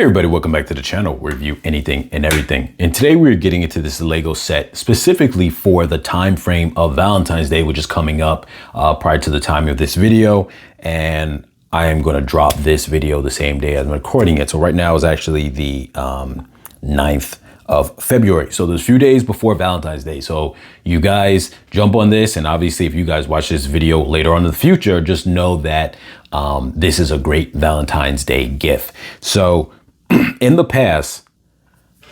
Hey everybody, welcome back to the channel. We review anything and everything. And today we're getting into this Lego set specifically for the time frame of Valentine's Day, which is coming up prior to the time of this video. And I am going to drop this video the same day as I'm recording it. So right now is actually the 9th of February. So there's a few days before Valentine's Day. So you guys jump on this. And obviously if you guys watch this video later on in the future, just know that this is a great Valentine's Day gift. So in the past,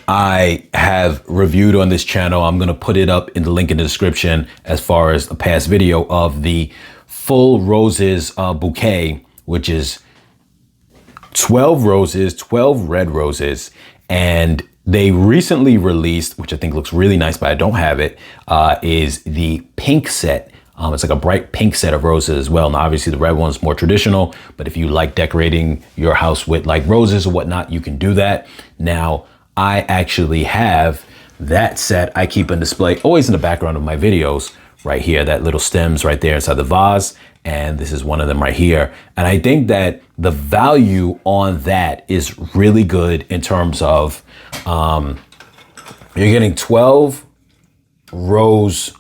I have reviewed on this channel. I'm going to put it up in the link in the description as far as a past video of the full roses bouquet, which is 12 roses, 12 red roses. And they recently released, which I think looks really nice, but I don't have it, is the pink set. It's like a bright pink set of roses as well. Now, obviously the red one's more traditional, but if you like decorating your house with like roses or whatnot, you can do that. Now, I actually have that set. I keep on display, always in the background of my videos right here, that little stems right there inside the vase. And this is one of them right here. And I think that the value on that is really good in terms of, you're getting 12 rose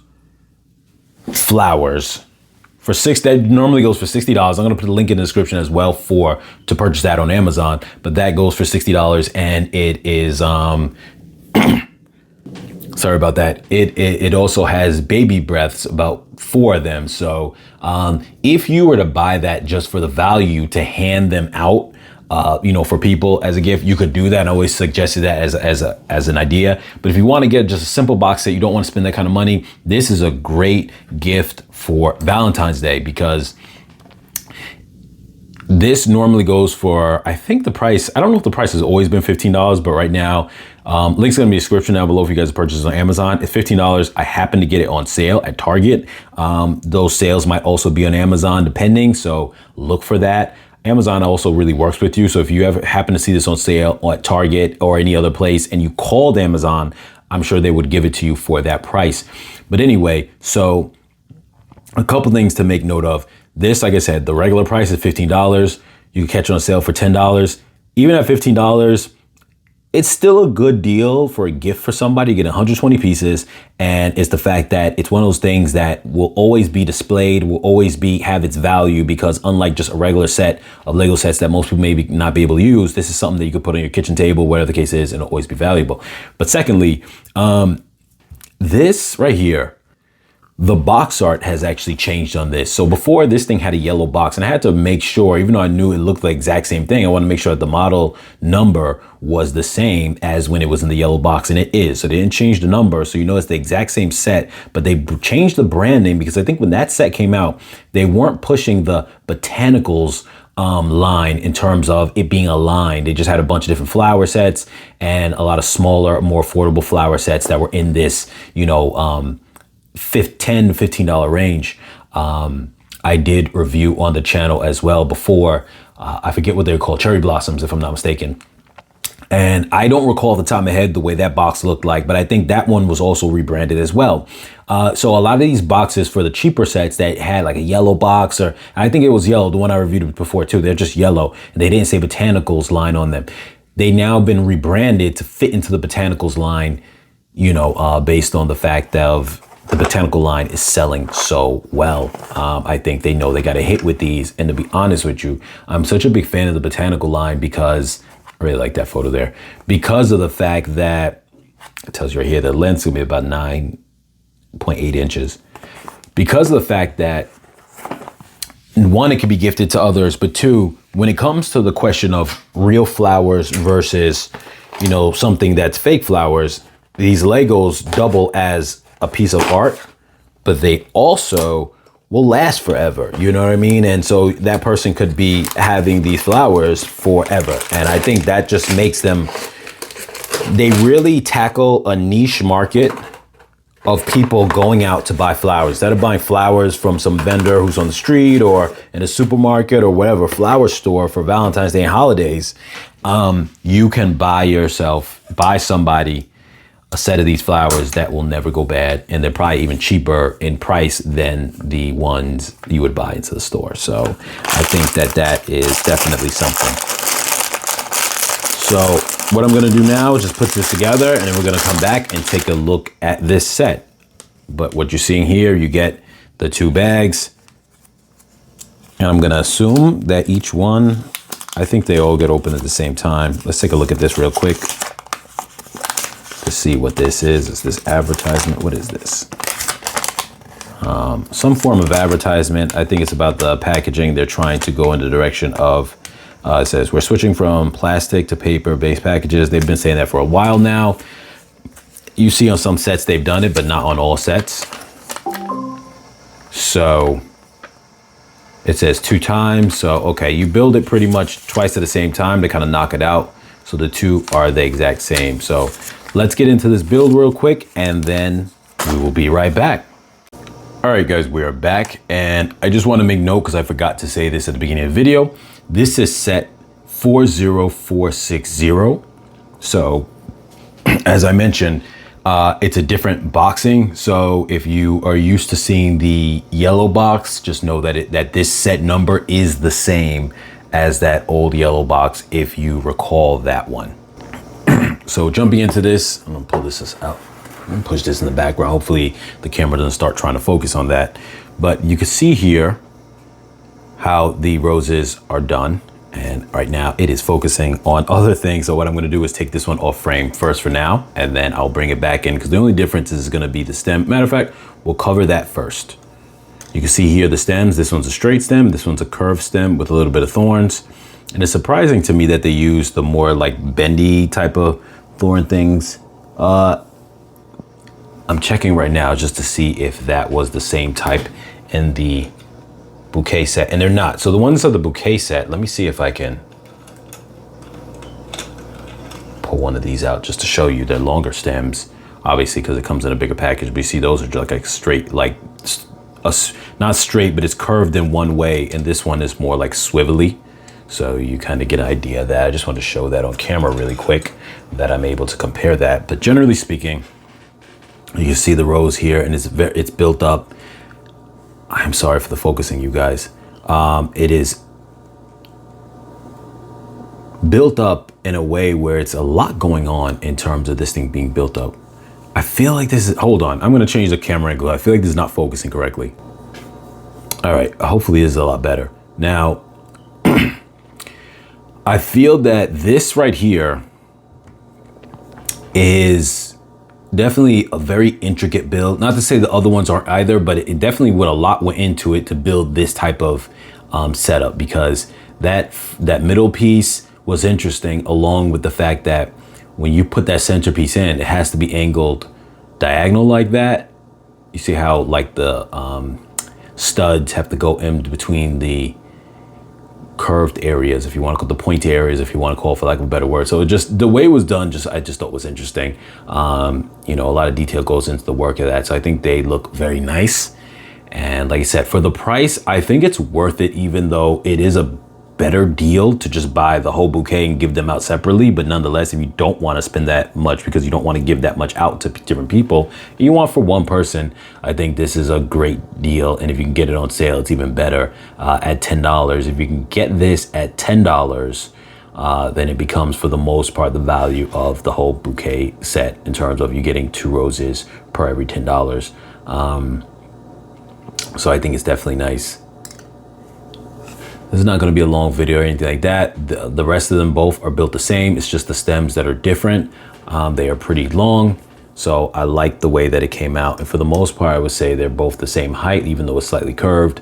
flowers for that normally goes for $60. I'm going to put a link in the description as well to purchase that on Amazon, but that goes for $60 and it is sorry about that. It also has baby breaths, about 4 of them. So if you were to buy that just for the value to hand them out, for people as a gift, you could do that. I always suggested that as an idea. But if you want to get just a simple box set, you don't want to spend that kind of money, this is a great gift for Valentine's Day, because this normally goes for, I think the price, I don't know if the price has always been $15, but right now, link's gonna be in the description down below if you guys purchase on Amazon. It's $15. I happen to get it on sale at Target. Those sales might also be on Amazon depending, so look for that. Amazon also really works with you. So if you ever happen to see this on sale at Target or any other place and you called Amazon, I'm sure they would give it to you for that price. But anyway, so a couple things to make note of. This, like I said, the regular price is $15. You can catch it on sale for $10. Even at $15, it's still a good deal for a gift for somebody. You get 120 pieces, and it's the fact that it's one of those things that will always be displayed, will always have its value, because unlike just a regular set of Lego sets that most people may not be able to use, this is something that you could put on your kitchen table, whatever the case is, and it'll always be valuable. But secondly, this right here, the box art has actually changed on this. So before, this thing had a yellow box, and I had to make sure, even though I knew it looked the exact same thing, I want to make sure that the model number was the same as when it was in the yellow box, and it is. So they didn't change the number, so you know it's the exact same set, but they changed the brand name, because I think when that set came out, they weren't pushing the Botanicals line in terms of it being a line. They just had a bunch of different flower sets and a lot of smaller, more affordable flower sets that were in this, $10 to $15 range. I did review on the channel as well before. I forget what they're called, cherry blossoms, if I'm not mistaken. And I don't recall off the top of my head the way that box looked like, but I think that one was also rebranded as well. So a lot of these boxes for the cheaper sets that had like a yellow box, or I think it was yellow, the one I reviewed before too, they're just yellow, and they didn't say Botanicals line on them. They now been rebranded to fit into the Botanicals line, based on the fact of the Botanical line is selling so well. I think they know they got a hit with these. And to be honest with you, I'm such a big fan of the Botanical line because I really like that photo there, because of the fact that it tells you right here, the length's gonna be about 9.8 inches. Because of the fact that, one, it can be gifted to others, but two, when it comes to the question of real flowers versus, something that's fake flowers, these Legos double as a piece of art, but they also will last forever. You know what I mean? And so that person could be having these flowers forever. And I think that just makes them, they really tackle a niche market of people going out to buy flowers. Instead of buying flowers from some vendor who's on the street or in a supermarket or whatever flower store for Valentine's Day and holidays, you can buy somebody a set of these flowers that will never go bad, and they're probably even cheaper in price than the ones you would buy into the store. So I think that that is definitely something. So what I'm gonna do now is just put this together, and then we're gonna come back and take a look at this set. But what you're seeing here, you get the 2 bags, and I'm gonna assume that each one, I think they all get opened at the same time. Let's take a look at this real quick to see what this is. Is this advertisement? What is this? Some form of advertisement. I think it's about the packaging. They're trying to go in the direction of, it says, we're switching from plastic to paper-based packages. They've been saying that for a while now. You see on some sets they've done it, but not on all sets. So it says 2 times. So, okay, you build it pretty much twice at the same time to kind of knock it out. So the 2 are the exact same. So let's get into this build real quick, and then we will be right back. All right, guys, we are back, and I just want to make note because I forgot to say this at the beginning of the video. This is set 40460. So as I mentioned, it's a different boxing. So if you are used to seeing the yellow box, just know that that this set number is the same as that old yellow box, if you recall that one. So jumping into this, I'm gonna pull this out. I'm gonna push this in the background. Hopefully the camera doesn't start trying to focus on that. But you can see here how the roses are done. And right now it is focusing on other things. So what I'm gonna do is take this one off frame first for now, and then I'll bring it back in, because the only difference is gonna be the stem. Matter of fact, we'll cover that first. You can see here the stems. This one's a straight stem. This one's a curved stem with a little bit of thorns. And it's surprising to me that they use the more like bendy type of thorn things. I'm checking right now just to see if that was the same type in the Bouquet set, and they're not. So the ones of the Bouquet set, let me see if I can pull one of these out just to show you. They're longer stems, obviously, because it comes in a bigger package. But you see those are just like straight, like not straight, but it's curved in one way, and this one is more like swivelly. So you kind of get an idea of that. I just want to show that on camera really quick, that I'm able to compare that. But generally speaking, you see the rose here, and it's built up. I'm sorry for the focusing, you guys. It is built up in a way where it's a lot going on in terms of this thing being built up. I feel like this is, hold on, I'm gonna change the camera angle. I feel like this is not focusing correctly. All right, hopefully this is a lot better. Now, I feel that this right here is definitely a very intricate build. Not to say the other ones aren't either, but it definitely went a lot went into it to build this type of setup, because that middle piece was interesting, along with the fact that when you put that centerpiece in, it has to be angled diagonal like that. You see how like the studs have to go in between the curved areas, if you want to call the pointy areas, if you want to call, for lack of a better word. So just the way it was done, I just thought was interesting. You know, a lot of detail goes into the work of that. So I think they look very nice. And like I said, for the price, I think it's worth it, even though it is a better deal to just buy the whole bouquet and give them out separately. But nonetheless, if you don't want to spend that much, because you don't want to give that much out to different people, you want for one person, I think this is a great deal. And if you can get it on sale, it's even better at $10. If you can get this at $10, then it becomes, for the most part, the value of the whole bouquet set, in terms of you getting 2 roses per every $10. So I think it's definitely nice. This is not going to be a long video or anything like that. The rest of them both are built the same. It's just the stems that are different. They are pretty long. So I like the way that it came out. And for the most part, I would say they're both the same height, even though it's slightly curved.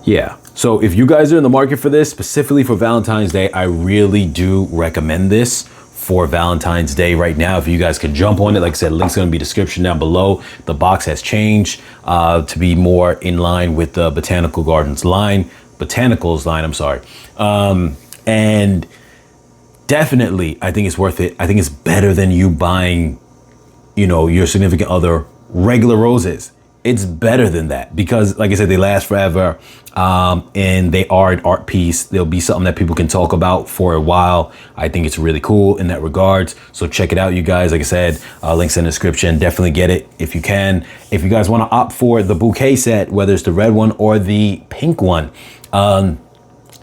Yeah. So if you guys are in the market for this, specifically for Valentine's Day, I really do recommend this for Valentine's Day right now. If you guys could jump on it, like I said, link's gonna be description down below. The box has changed to be more in line with the Botanicals line, I'm sorry. And definitely, I think it's worth it. I think it's better than you buying, you know, your significant other regular roses. It's better than that, because like I said, they last forever, and they are an art piece. They'll be something that people can talk about for a while. I think it's really cool in that regards. So check it out, you guys. Like I said, links in the description. Definitely get it if you can. If you guys want to opt for the bouquet set, whether it's the red one or the pink one,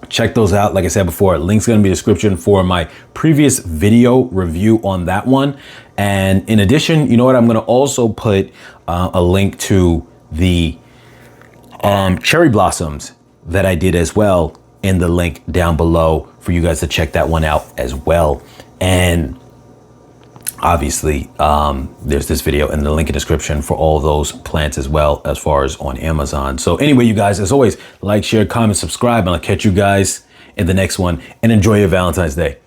Check those out. Like I said before, link's going to be in the description for my previous video review on that one. And in addition, you know what? I'm going to also put a link to the cherry blossoms that I did as well in the link down below for you guys to check that one out as well. And obviously, there's this video in the link in the description for all those plants as well, as far as on Amazon. So anyway, you guys, as always, like, share, comment, subscribe, and I'll catch you guys in the next one, and enjoy your Valentine's Day.